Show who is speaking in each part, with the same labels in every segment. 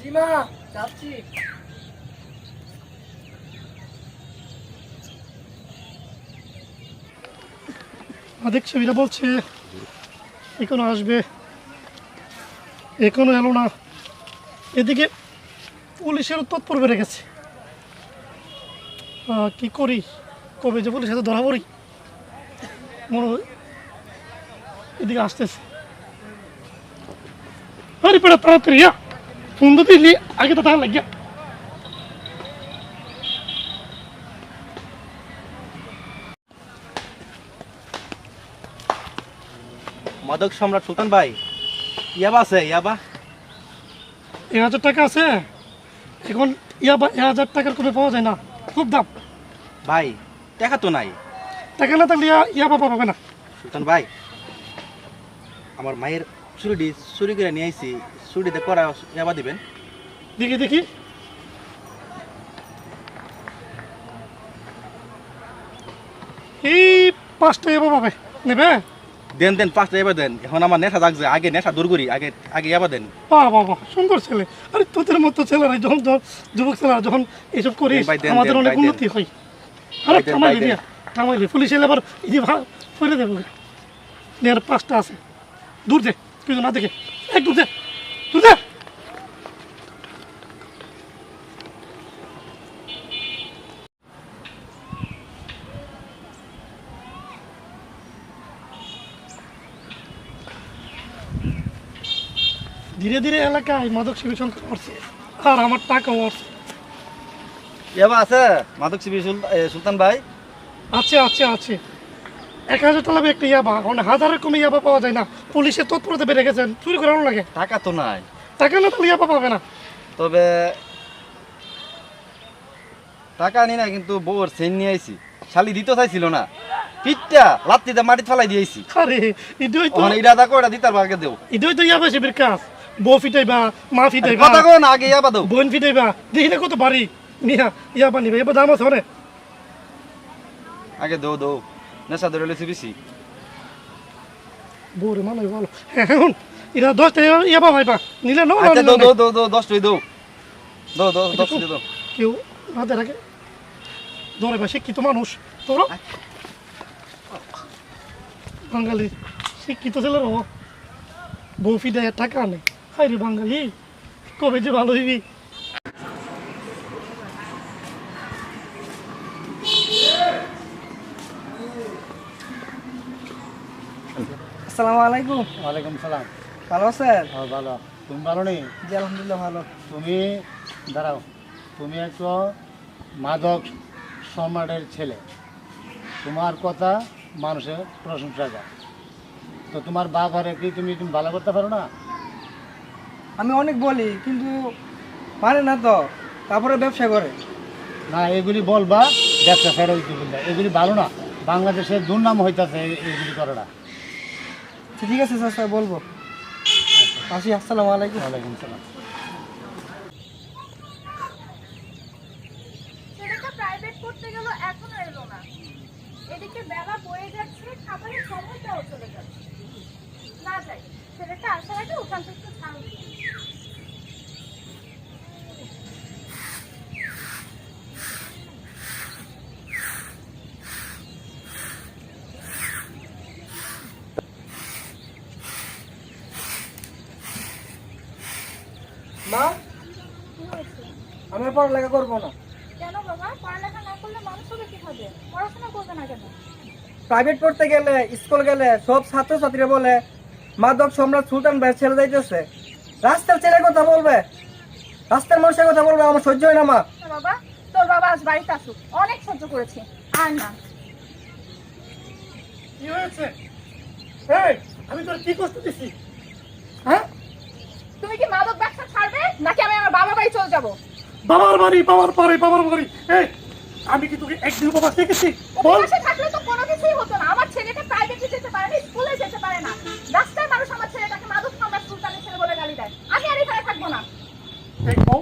Speaker 1: জিমা যাচ্ছি।
Speaker 2: অধিক ছবিটা বলছে এখনো আসবে, এখনো এলো না। এদিকে পুলিশেরও তৎপর বেড়ে গেছে। কি করি, কবে যে পুলিশের সাথে ধরা পড়ি মনে হয়। এদিকে আসতেছে, আরে পেড়া তাড়াতাড়ি ফোন তো দিলি আগে তো তার লাগিয়া।
Speaker 3: মাদক সম্রাট সুলতান ভাই, ইয়াবা আছে? ইয়াবা
Speaker 2: 1000 টাকা আছে এখন। ইয়াবা 1000 টাকার কমে পাওয়া যায় না, খুব দাম।
Speaker 3: ভাই টাকা তো নাই।
Speaker 2: টাকা না থাকলে ইয়াবা পাবে না।
Speaker 3: সুলতান ভাই, আমার মায়ের চুরি চুরি করে নিয়ে আইছি, চুরিতে করা ইয়াবা দিবেন?
Speaker 2: দেখি দেখি, এই 5টা ইয়াবা পাবে, নেবে?
Speaker 3: দেন দেন, 5টা ইয়াবা দেন। এখন আমার নেশা জাগছে, আগে নেশা দূর করি, আগে আগে ইয়াবা দেন।
Speaker 2: বাহ বাহ বাহ, সুন্দর ছেলে। আরে তোদের মতো ছেলেরা যখন যুবক ছেলেরা যখন এইসব করিস
Speaker 3: ভাই দেন,
Speaker 2: আমাদের
Speaker 3: দেন,
Speaker 2: অনেক
Speaker 3: ভাই দেন।
Speaker 2: উন্নতি হয়। আরে
Speaker 3: ভাই দেন,
Speaker 2: থামাইলি
Speaker 3: ভাই দেন।
Speaker 2: দিয়া, থামাইলি। পুলিশ এলে আবার এই ফেলে দেবো। আর 5টা আছে, দূর দে, কিন্তু না দেখে এক দূর দে, দূর দে। ধীরে ধীরে এলাকায় মাদক সেবী সংখ্যা বাড়ছে, আর আমার টাকাও বাড়ছে।
Speaker 3: ইয়াবা আছে মাদক শিবির সুলতান ভাই?
Speaker 2: আছে আছে আছে, 1000 টাকা একটা ইয়াবা, মানে 1000-এর কমে ইয়াবা পাওয়া যায় না। পুলিশের তৎপরতা বেড়ে গেছেন, চুরি করানো লাগে।
Speaker 3: টাকা তো নাই,
Speaker 2: টাকা না তাহলে ইয়াবা পাবে না।
Speaker 3: তবে টাকা নি না, কিন্তু বউর চেন নিয়ে আইছি। শালি দিতে চাইছিল না, পিঠটা লাত্তিতে মাটি ফেলাই দিয়েছি।
Speaker 2: আরে ইদুই তো,
Speaker 3: ওখানে ইরাদা করে দিতার আগে দেও।
Speaker 2: ইদুই তো ইয়াবা শিবির কাজ। বউ ফিটাইবা, মা ফিটাইবা,
Speaker 3: কথা কো না, আগে ইয়াবা দাও।
Speaker 2: বোন ফিটাইবা, দেখি না কত বাড়ি নিয়া ইয়াবা নিবে। এবার দাম আছে অনেক।
Speaker 3: আগে দো দো, নেশা ধরে লেছি বেশি।
Speaker 2: বউরে মানাই ভালো। হ্যাঁ এখন এরা 10টা ইয়াবা পাইবা, নিলে নাও,
Speaker 3: আচ্ছা দো দো দো দো, 10টাই দো দো দো, 10টাই দো।
Speaker 2: কেউ হাতে রাখে ধরে বা শিক্ষিত মানুষ তোরা বাঙালি শিক্ষিত ছেলের বউ ফিদায় টাকা নেই। হাই রে বাঙালি, কবে যে ভালো হইবি।
Speaker 1: আসসালামু আলাইকুম।
Speaker 4: ওয়ালাইকুম সালাম।
Speaker 1: ভালো আছেন?
Speaker 4: হ্যাঁ ভালো। তুমি ভালো নেই?
Speaker 1: জি আলহামদুলিল্লাহ ভালো।
Speaker 4: তুমি দাঁড়াও, তুমি একটু মাদক সম্রাটের ছেলে, তোমার কথা মানুষের প্রশংসা যায়। তো তোমার বাবারে কি তুমি ভালো করতে পারো না?
Speaker 1: আমি অনেক বলি কিন্তু মানে না তো, তারপরে ব্যবসা করে।
Speaker 4: না, এগুলি বলবা ব্যবসা ফেরত দিতে, এগুলি ভালো না। বাংলাদেশের দুর্নাম হইতাছে এগুলি করে না।
Speaker 1: ঠিক আছে স্যার, বলবো। আসি, আসসালামু আলাইকুম।
Speaker 4: ওয়ালাইকুম সালাম।
Speaker 5: ছেলেটা প্রাইভেট করতে গেল, এখনো এলো না। এদিকে বেলা বয়ে যাচ্ছে, খাবারের সময়টাও চলে যাচ্ছে। না যাই, ছেলেটা আসার আগে ওখান থেকে ছাড় দিই।
Speaker 1: মা,
Speaker 5: কি হয়েছে?
Speaker 1: আমি আর পড়ালেখা করবো না।
Speaker 5: কেন বাবা? পড়ালেখা না করলে মানুষ হবে কিভাবে? পড়াশোনা করবে না কেন?
Speaker 1: প্রাইভেট পড়তে গেলে, স্কুল গেলে সব ছাত্রছাত্রীরা বলে মাদক সম্রাট সুলতান ভাই ছেলে যাইতেছে। রাস্তার ছেলের কথা বলবে, রাস্তার মানুষের কথা বলবে, আমার সহ্য হয় না মা।
Speaker 5: না বাবা, তোর বাবা আজ বাড়িতে আসুক, অনেক সহ্য করেছি, আর না।
Speaker 2: কি হয়েছে? এই আমি তোর কি কষ্ট দিছি? হ্যাঁ,
Speaker 5: তুমি কি মাদক ব্যবসা ছাড়বে নাকি আমি আমার বাবা বাড়ি চলে যাবো?
Speaker 2: বাবার বাড়ি, বাবার পরে বাবার বাড়ি। এই আমি কি তোকে একদিন বাবা শিখেছি? বল।
Speaker 5: উপবাসে থাকলে তো কোনো কিছুই হতো না। আমার ছেলেটা প্রাইভেটে যেতে পারে না, স্কুলে যেতে পারে না। রাস্তায় মানুষ আমার ছেলেটাকে মাদক সম্রাট সুলতানের ছেলে বলে গালি দেয়। আমি আর এখানে থাকবো না।
Speaker 2: এই বউ,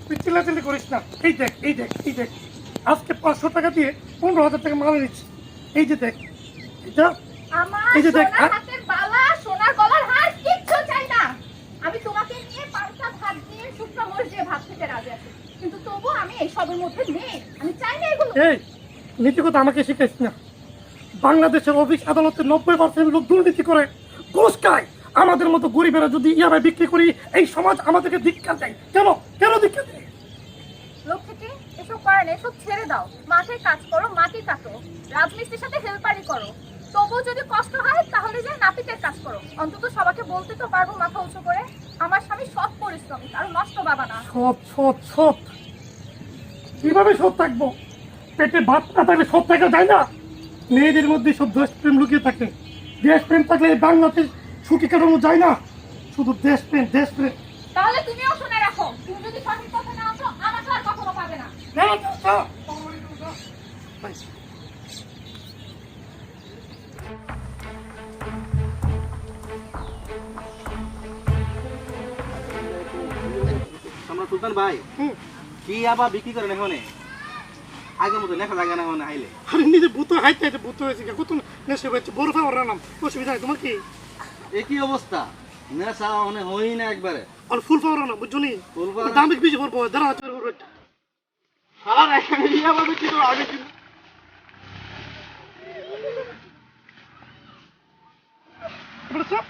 Speaker 2: তুই চিল্লাচিল্লি করিস না। এই দেখ, এই দেখ, এই দেখ, আজকে 500 টাকা দিয়ে 15,000 টাকা মাল নিচ্ছি। এই যে দেখ, এটা
Speaker 5: আমার
Speaker 2: এই যে দেখ,
Speaker 5: সোনার হাতের বালা, সোনার গলার হার কিচ্ছু চাই না। আমি তোমাকে নিয়ে 5টা ভাত দিয়ে এসবের মধ্যে নেই, আমি চাই না এগুলো।
Speaker 2: এই নীতিগত আমাকে শিখাইস না। বাংলাদেশের অফিস আদালতে 90% লোক দুর্নীতি করে, ঘুষ খায়। আমাদের মতো গরিবেরা যদি ইয়াবাই বিক্রি করি, এই সমাজ আমাদেরকে ধিক্কার দেয়। কেন কেন ধিক্কার দেয়?
Speaker 5: লক্ষ্মীটি এসব করেন, এসব ছেড়ে দাও। মাঠে কাজ করো, মাটি কাটো, রাজমিস্ত্রির সাথে হেল্পারি করো। তবুও যদি কষ্ট হয় তাহলে যে নাপিতের কাজ করো। অন্তত সবাইকে বলতে তো পারবো মাথা উঁচু করে, আমার স্বামী সৎ পরিশ্রমী, আর নষ্ট বাবা না।
Speaker 2: সৎ সৎ সৎ কিভাবে সৎ থাকবো? পেটে ভাত না থাকলে সৎ থাকা যায় না। মেয়েদের মধ্যে সব দেশপ্রেম লুকিয়ে থাকে। দেশপ্রেম থাকলে এই বাংলাদেশ সুখী কাটানো যায় না। শুধু দেশপ্রেম দেশপ্রেম।
Speaker 5: তাহলে তুমিও শুনে রাখো, তুমি যদি সঠিক কথা না আসো আমাকে আর কখনো পাবে না।
Speaker 2: না, না, না।
Speaker 3: আমরা সুলতান ভাই
Speaker 2: হুম।
Speaker 3: কি আবার বিক্রি করেন এখানে? আগের মতো লেখা লাগে না এখন আইলে।
Speaker 2: আরে নিজে ভূত হাইতে হাইতে ভূত হয়েছে, কত নেশে হয়েছে। বড় ফাওয়ার নাম অসুবিধা নেই তোমার কি?
Speaker 3: একই অবস্থা, নেশা মানে হই না একবারে।
Speaker 2: আর ফুল ফাওয়ার নাম বুঝছো নি?
Speaker 3: ফুল পাওয়ার-
Speaker 2: দামে বেশি পড়বো, দাঁড়া চলে পড়বো একটা।
Speaker 3: আরে এই আবার বিক্রি করো আগে কি?
Speaker 2: এবারে চাপ।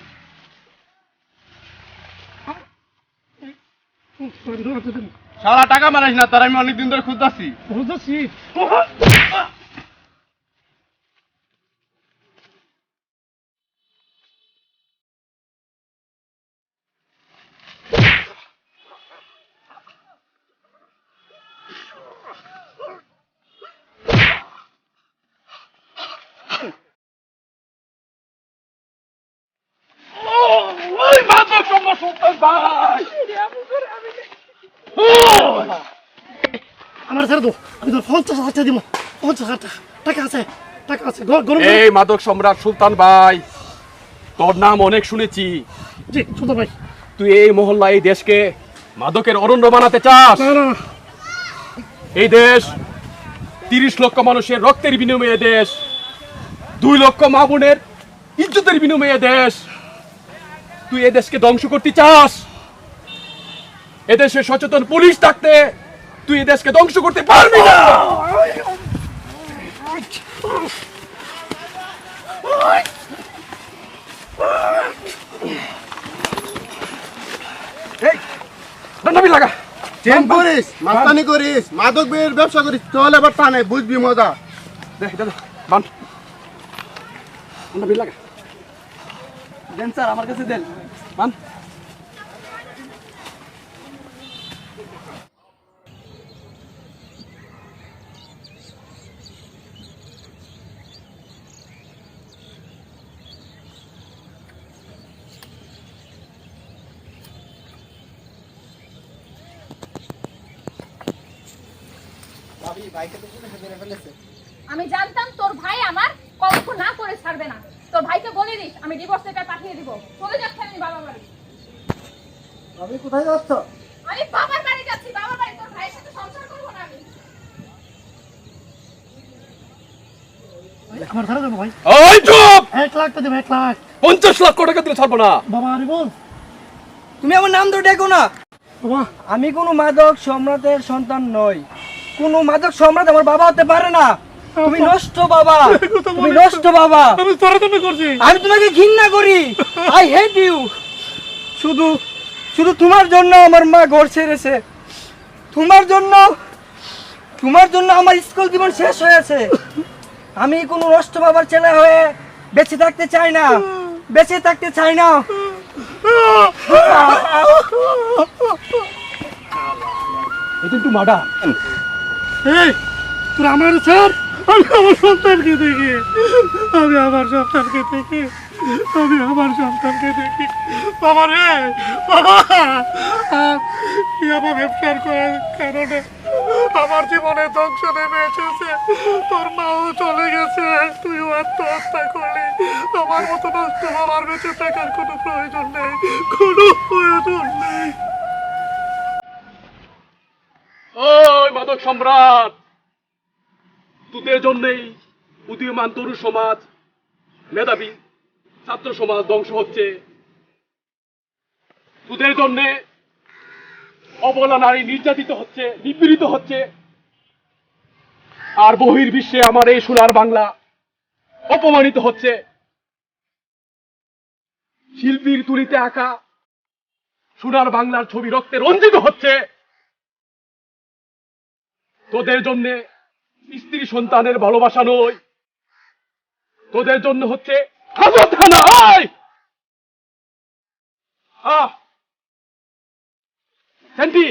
Speaker 3: সারা টাকা মারাইস না, তার আমি অনেকদিন ধরে খুঁজতেছি।
Speaker 2: বুঝতেছি। আমার ছেড়ে দো, আমি তোর 50,000 দিব। 50,000 টাকা আছে, টাকা আছে। গরম
Speaker 6: এই মাদক সম্রাট সুলতান ভাই, তোর নাম অনেক শুনেছি।
Speaker 2: জি সুন্দর ভাই।
Speaker 6: তুই এই মহল্লা, এই দেশকে মাদকের অরণ্য বানাতে চাস।
Speaker 2: না না,
Speaker 6: এই দেশ 30 লক্ষ মানুষের রক্তের বিনিময়ে দেশ, 2 লক্ষ মা বোনের ইজ্জতের বিনিময়ে দেশ। তুই এই দেশকে ধ্বংস করতে চাস। এদেশে সচেতন পুলিশ থাকতে তুই এই দেশকে ধ্বংস করতে পারবি না। এই দণ্ডবি লাগা।
Speaker 7: চেন করিস, মাস্তানি করিস, মাদক বের ব্যবসা করিস, চল এবার টানে, বুঝবি মজা।
Speaker 6: দেখ দাদা বান দণ্ডবি লাগা।
Speaker 1: দেন স্যার, আমার কাছে দেন।
Speaker 6: বান
Speaker 5: আমি জানতাম তোর ভাই আমার কলঙ্ক না করে ছাড়বে না। তোর ভাইকে বলে দিস আমি ডিভোর্স লেটার পাঠিয়ে দিব। চলে যাচ্ছি আমি বাবার বাড়ি।
Speaker 1: আমি কোথায় যাচ্ছ?
Speaker 5: আমি বাবার বাড়ি যাচ্ছি, বাবার বাড়ি। তোর ভাইয়ের সাথে সংসার করবো না আমি।
Speaker 2: আমার ছেড়ে দেবো ভাই।
Speaker 6: ওই চুপ।
Speaker 2: 1 লাখ দেবো, 1 লাখ।
Speaker 6: 50 লক্ষ টাকা দিলে ছাড়বো না।
Speaker 2: বাবা আরে বল।
Speaker 1: তুমি আমার নাম ধরে ডেকো না।
Speaker 2: বাবা
Speaker 1: আমি কোনো মাদক সম্রাটের সন্তান নই। কোনো মাদক সম্রাট আমার বাবা হতে পারে না। তুমি নষ্ট বাবা, তুমি নষ্ট বাবা।
Speaker 2: আমি তোর জন্য করছি।
Speaker 1: আমি তোমাকে ঘৃণা করি। I hate you. শুধু শুধু তোমার জন্য আমার মা ঘর ছেড়েছে। তোমার জন্য আমার স্কুল জীবন শেষ হয়েছে। আমি কোনো নষ্ট বাবার ছেলে হয়ে বেঁচে থাকতে চাই না, বেঁচে থাকতে চাই না।
Speaker 6: এটা একটু মাডা।
Speaker 2: এই তোর আমার স্যার, আমি আমার সন্তানকে দেখি, আমি আমার সন্তানকে দেখি, আমি আমার সন্তানকে দেখি। বাবা রে বাবা, আমার ব্যবসার কারণে আমার জীবনে ধ্বংস নেমে এসেছে। তোর মাও চলে গেছে, তুইও আত্মহত্যা করলি। আমার মতো নষ্ট হওয়ার বেঁচে থাকার কোনো প্রয়োজন নেই, কোনো প্রয়োজন নেই।
Speaker 6: ওই মাদক সম্রাট, তোদের জন্যই উদীয়মান তরুণ সমাজ, মেধাবী ছাত্র সমাজ ধ্বংস হচ্ছে। তোদের জন্যে অবলা নারী নির্যাতিত হচ্ছে, নিপীড়িত হচ্ছে। আর বহির্বিশ্বে আমার এই সোনার বাংলা অপমানিত হচ্ছে। শিল্পীর তুলিতে আঁকা সোনার বাংলার ছবি রক্তে রঞ্জিত হচ্ছে। তোদের জন্য স্ত্রী সন্তানের ভালোবাসা নয়, তোদের জন্য হচ্ছে হাজতখানা। সেন্টি,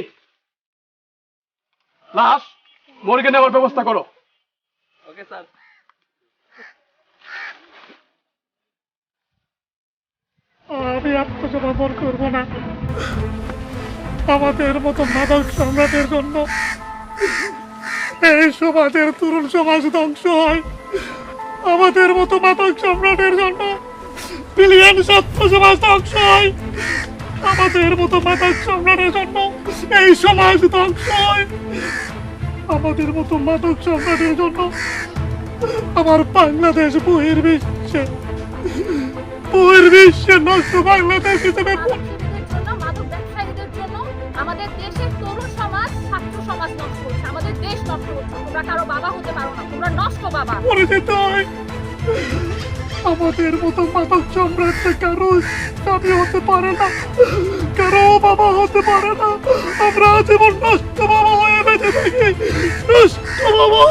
Speaker 6: লাশ মর্গে নেওয়ার ব্যবস্থা করো।
Speaker 1: Okay sir.
Speaker 2: আমি আত্মসমর্পণ করবো না। আমাদের মতো মাদক সম্রাটের জন্য এই সমাজের তরুণ সমাজ ধ্বংস হয়। আমাদের মতো মাদক সম্রাটের জন্য বিলিয়ন ছাত্র সমাজ ধ্বংস হয়। আমাদের মতো মাদক সম্রাটের জন্য এই সমাজ ধ্বংস হয়। আমাদের মতো মাদক সম্রাটের জন্য আমার বাংলাদেশ বহির্বিশ্বে নষ্ট বাংলাদেশ হিসেবে
Speaker 5: মাদকসেবীদের জন্য, মাদক ব্যবসায়ীদের জন্য আমাদের দেশের তরুণ সমাজ, ছাত্র সমাজ নষ্ট হচ্ছে, আমাদের দেশ নষ্ট হচ্ছে। তোমরা কারো বাবা হতে পারো না, তোমরা নষ্ট বাবা।
Speaker 2: পড়ে যেতে হয়। আমাদের মতো মাদক সম্রাটটা কারো স্বামী হতে পারে না, কারো বাবা হতে পারে না। আমরা জীবন নষ্ট বাবা হয়ে বেঁচে থাকি, নষ্ট বাবা।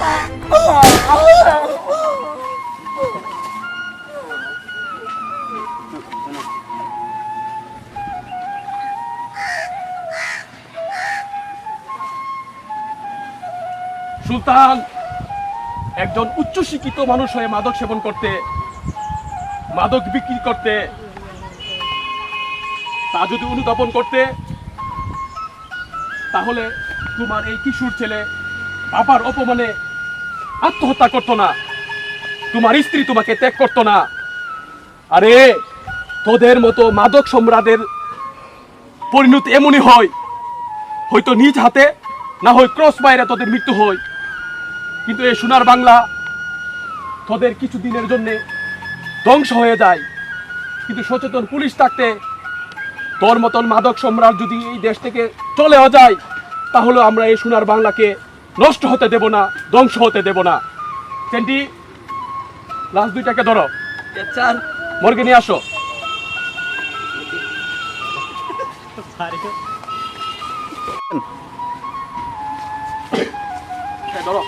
Speaker 6: সুলতান একজন উচ্চশিক্ষিত মানুষ হয়ে মাদক সেবন করতে, মাদক বিক্রি করতে, তা যদি অনুধাবন করতে, তাহলে তোমার এই কিশোর ছেলে বাবার অপমানে আত্মহত্যা করতো না, তোমার স্ত্রী তোমাকে ত্যাগ করতো না। আরে তোদের মতো মাদক সম্রাটের পরিণতি এমনই হয়, হয়তো নিজ হাতে না হয় ক্রস বাইরে তোদের মৃত্যু হয়। কিন্তু এই সোনার বাংলা তোদের কিছুদিনের জন্য ধ্বংস হয়ে যায়। কিন্তু সচেতন পুলিশ থাকতে তোর মতন মাদক সম্রাট যদি এই দেশ থেকে চলেও যায়, তাহলে আমরা এই সোনার বাংলাকে নষ্ট হতে দেব না, ধ্বংস হতে দেব না। সেন্টি, লাশ দুইটাকে ধরো,
Speaker 1: স্যার।
Speaker 6: মর্গে নিয়ে আসো। ধরো।